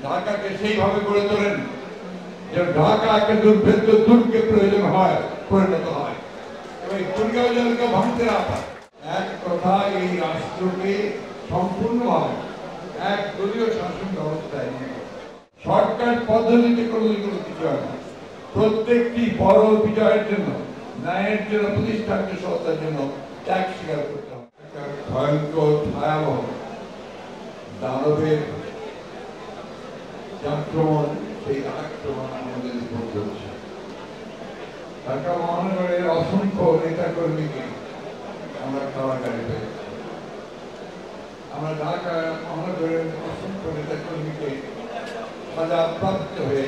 ঢাকাকে সেইভাবে গড়ে তোলেন যে ঢাকা একটা দুর্ভেদ্য দুর্গে প্রয়োজন হয় পরিণত হয় এবং দুর্গাও যেন ভাঙতে না পারে। এক কথা, এই রাষ্ট্রকে সম্পূর্ণভাবে এক দলীয় শাসন ব্যবস্থায় সরকার পদ্ধতিতে কোনো কিছু হয় না। প্রত্যেকটি বড় বিজয়ের জন্য, ন্যায়ের জন্য, প্রতিষ্ঠানকে সত্তার জন্য ত্যাগ স্বীকার করতে হবে। ভয়ঙ্কর ভয়াবহ দানবের আক্রমণ, সেই আক্রমণ আমাদের উপর চলছে। ঢাকা মহানগরের অসংখ্য নেতা কর্মীকে আমরা কারাগারে পেয়েছি। আমরা ঢাকা মহানগরের অসংখ্য নেতা কর্মীকে সাজাপ্রাপ্ত হয়ে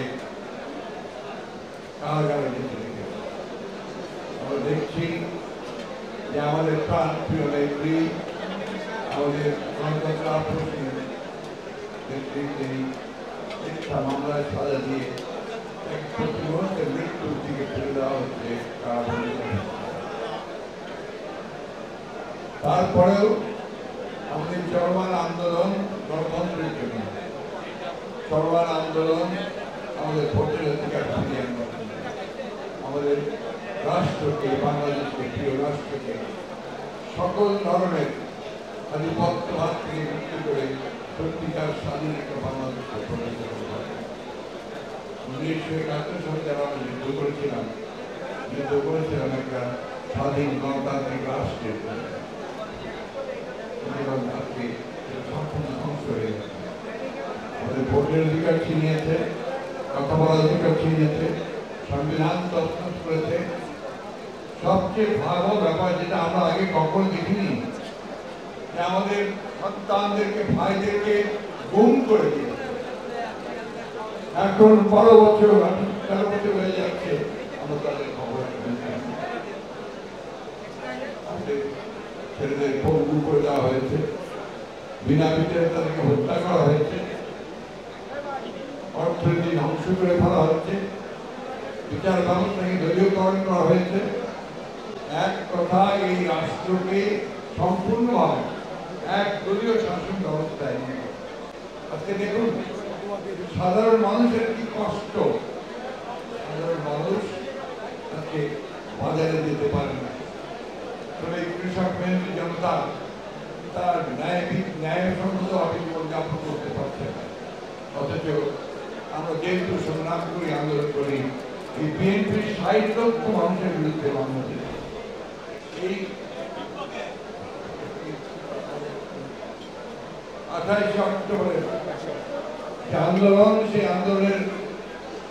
কারাগারে যেতে দেখেছি। আমরা দেখছি যে আমাদের প্রাণপ্রিয় নেত্রী, আমাদের গণতন্ত্র আপসী নেত্রী, তিনি মিথ্যা মামলায় সাজা দিয়ে প্রতি মুহূর্তে মৃত্যুর দিকে ফেলে দেওয়া হচ্ছে। তারপরেও আমাদের চলমান আন্দোলন গণতন্ত্রের জন্য, চলমান আন্দোলন আমাদের ভোটের অধিকার ফিরিয়ে আনবে, আমাদের রাষ্ট্রকে, বাংলাদেশকে, প্রিয় রাষ্ট্রকে সকল ধরনের আধিপত্যবাদ থেকে মুক্তি করে সত্যিকার স্বাধীন একটা বাংলাদেশকে প্রতিষ্ঠা করতে হবে। 1971 সালে যারা আমরা যুদ্ধ করেছিলাম একটা স্বাধীন গণতান্ত্রিক রাষ্ট্রের সম্পূর্ণ ধ্বংস হয়ে গেছে। আমাদের ভোটের অধিকার ছিনিয়েছে, কথা বলার অধিকার ছিনিয়েছে, সংবিধান তছনছ করেছে। সবচেয়ে ভালো ব্যাপার যেটা আমরা আগে কখনো দেখিনি, যে আমাদের সন্তানদেরকে, ভাইদেরকে গুম করে দিয়েছে। এখন 12 বছর 13 বছর হয়ে যাচ্ছে, আমরা তাদের খবর ছেলেদের পঙ্গু করে দেওয়া হয়েছে, বিনা বিচারে তাদেরকে হত্যা করা হয়েছে, অর্থনীতি ধ্বংস করে ফেলা হচ্ছে, বিচার ব্যবস্থাকে দলীয়করণ করা হয়েছে। এক কথা, এই রাষ্ট্রকে সম্পূর্ণভাবে এক দলীয় শাসন ব্যবস্থায় নিয়ে আজকে দেখুন সাধারণ মানুষের কি কষ্ট। সাধারণ মানুষ আজকে বাজারে যেতে পারে না, কৃষক মেহনতি জনতা তার ন্যায়সম্মতভাবে জীবনযাপন করতে পারছে না। অথচ আমরা যেহেতু সংগ্রাম করি, আন্দোলন করি, এই বিএনপির 60 লক্ষ মানুষের বিরুদ্ধে বাংলাদেশ এই 28 অক্টোবরের যে আন্দোলন, সেই আন্দোলনের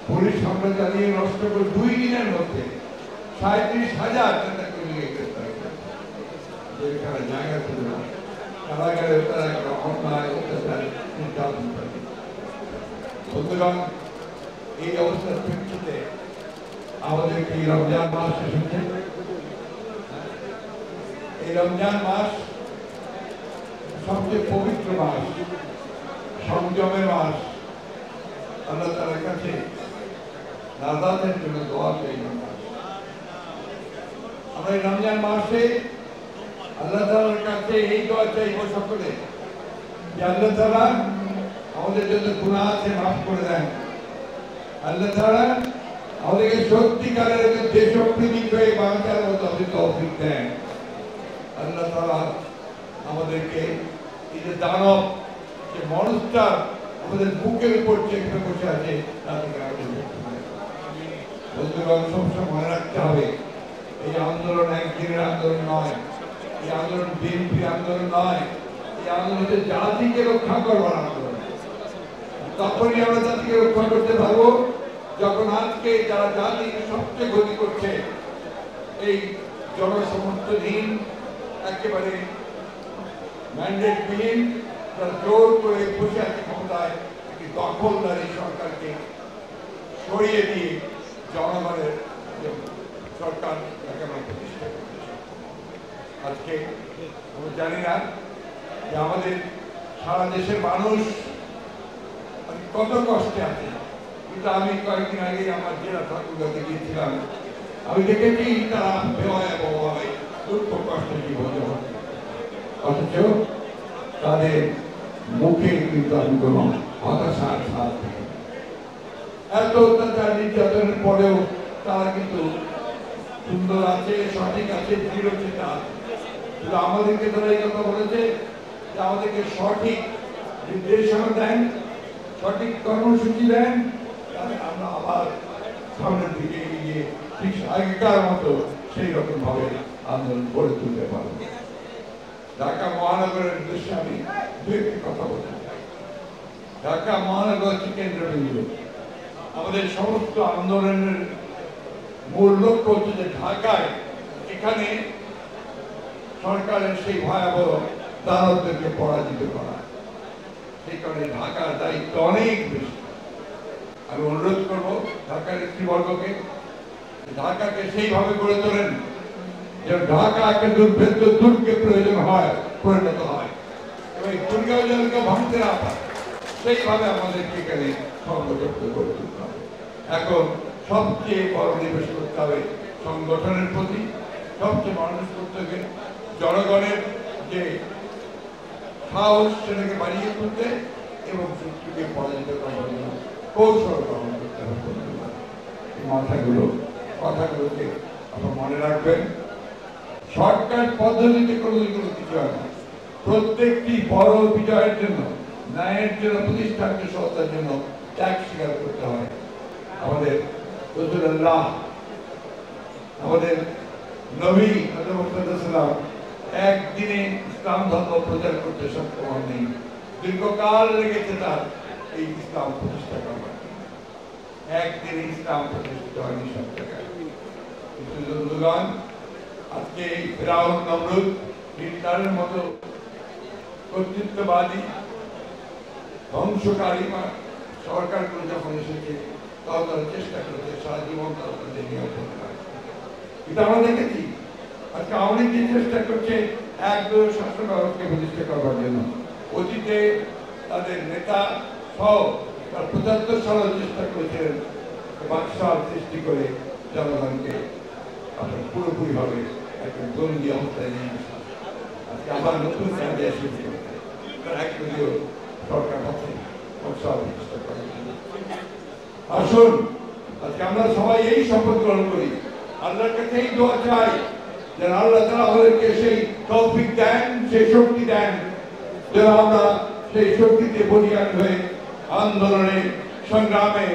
পুলিশ হামলা চালিয়ে নষ্ট করে 2 দিনের মধ্যে 37,000 নেতা কর্মীকে গ্রেফতার করেছে। জায়গা ছিল না, কারাগারে তারা একটা অন্যায় অত্যাচার নির্যাতন করে। সুতরাং এই অবস্থার প্রেক্ষিতে আমাদেরকে এই রমজান মাস এসেছে। এই রমজান মাস সবচেয়ে পবিত্র মাস, সংযমের মাস। আল্লাহ তাআলার কাছে নাজাতের জন্য দোয়া চাই। আমরা এই রমজান মাসে আল্লাহ তাআলার কাছে এই দোয়া চাইব সকলে, যে আল্লাহ তাআলা আমাদের যত গুনাহ আছে মাফ করে দেন। আল্লাহ তাআলা আমাদেরকে সত্যিকারের দেশপ্রেমিক হয়ে বাঁচার মতো তৌফিক দেন। আল্লাহ তাআলা আমাদেরকে এই যে দানব, যে মানুষটা আমাদের বুকের উপর চেপে বসে আছে, বন্ধুগণ সবসময় মনে রাখতে হবে, এই আন্দোলন একদিনের আন্দোলন নয়, এই আন্দোলন বিএনপি আন্দোলন নয়, এই আন্দোলন হচ্ছে জাতিকে রক্ষা করবার আন্দোলন। তখনই আমরা জাতিকে রক্ষা করতে পারবো যখন আজকে যারা জাতিকে সবচেয়ে ক্ষতি করছে, এই জনসমর্থনহীন, একেবারে ম্যান্ডেটবিহীন, তারা জোর করে বসে আছে ক্ষমতায়, একটি দখলদারি সরকারকে সরিয়ে দিয়ে জনগণের সরকার প্রতিষ্ঠা করছে। আজকে আমরা জানি না যে আমাদের সারা দেশের মানুষ কত কষ্টে আছে, কিন্তু আমি কয়েকদিন আগে আমার জেলা ঠাকুরগাঁতে গিয়েছিলাম, আমি দেখেছি তারা ভয়াবহভাবে দুঃখ কষ্টে জীবনযাপন, অথচ তাদের মুখে কিন্তু আমি কোনো হতাশার ছাপ থেকে। এত অত্যাচার নির্যাতনের পরেও তারা কিন্তু সুন্দর আছে, সঠিক আছে, দৃঢ়চিন্তা আছে। শুধু আমাদেরকে তারা এই কথা বলেছে যে আমাদেরকে সঠিক নির্দেশনা দেন, সঠিক কর্মসূচি দেন, তাহলে আমরা আবার সামনের দিকে এগিয়ে ঠিক আগেকার মতো সেই রকম ভাবে আন্দোলন গড়ে তুলতে পারব। ঢাকা মহানগরের উদ্দেশ্যে আমি দু একটি কথা বলতে চাই। ঢাকা মহানগর কেন্দ্রবিন্দু আমাদের সমস্ত আন্দোলনের মূল লক্ষ্য হচ্ছে যে ঢাকায় এখানে সরকারের সেই ভয়াবহ দানবদেরকে পরাজিত করা। সেই কারণে ঢাকার দায়িত্ব অনেক বেশি। আমি অনুরোধ করব ঢাকার নেতৃবর্গকে ঢাকাকে সেইভাবে গড়ে তোলেন যে ঢাকাকে দুর্ভেদ্য দুর্গে প্রয়োজন হয় পরিণত হয় এবং দুর্গেও যেন কেউ ভাঙতে না পারে সেইভাবে আমাদেরকে এখানে সংগঠিত গড়ে তুলতে হবে। এখন সবচেয়ে বড় নিবেশ করতে হবে সংগঠনের প্রতি, সবচেয়ে মানুষ করতে হবে জনগণের যে সাহস সেটাকে বাড়িয়ে তুলতে এবং শত্রুকে পরাজিত করার জন্য কৌশল গ্রহণ করতে হবে। এই কথাগুলোকে আপনারা মনে রাখবেন। শর্টকাট পদ্ধতিতে কোনো কিছু হয় না। প্রত্যেকটি বড় বিজয়ের জন্য, ন্যায়ের জন্য, প্রতিষ্ঠার সত্তার জন্য ত্যাগ স্বীকার করতে হয়। আমাদের রাসূলুল্লাহ, আমাদের নবী সাল্লাল্লাহু একদিনে ইসলাম ধর্ম প্রচার করতে সক্ষম হননি। দীর্ঘকাল লেগেছে তার এই ইসলাম প্রতিষ্ঠা করবার। একদিনে ইসলাম প্রতিষ্ঠিত হয়নি সব জায়গায়। কিন্তু বন্ধুগণ, আজকে এই ফিরাউন, নমরুদ, হিটলারের মতো কর্তৃত্ববাদী ধ্বংসকারী সরকারগুলো যখন এসেছে তখন তারা চেষ্টা করেছে সারা জীবন তাদের নিয়ন্ত্রণ করা। কিন্তু আমরা দেখেছি আজকে আওয়ামী লীগ চেষ্টা করছে একদম শাসন ব্যবস্থাকে প্রতিষ্ঠা করবার জন্য। অতীতে তাদের নেতা সহ তার ৭৫ সালে চেষ্টা করেছিলেন বাকশাল সৃষ্টি করে জনগণকে আপনার পুরোপুরি ভাবে একটা বন্দী অবস্থায় নিয়ে আসা। আজকে আবার নতুন কাজে সৃষ্টি করতে একদলীয় সরকার আছে বাকশাল প্রতিষ্ঠা করার জন্য। আসুন আজকে আমরা সবাই এই শপথ গ্রহণ করি, আল্লাহর কাছে এই দোয়া চাই যেন আল্লাহ তাআলা আমাদেরকে সেই তৌফিক দেন, সেই শক্তি দেন যেন আমরা সেই শক্তিতে বলিয়ান হয়ে আন্দোলনে, সংগ্রামে,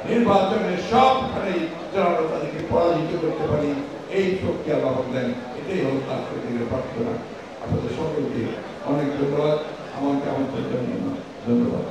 নির্বাচনে সবখানেই যেন আমরা তাদেরকে পরাজিত করতে পারি। এই শক্তি আল্লাহ দেন। এটাই হল তার প্রার্থনা। আপনাদের সকলকে অনেক ধন্যবাদ। আমাকে আমন্ত্রণ জানিয়ে ধন্যবাদ।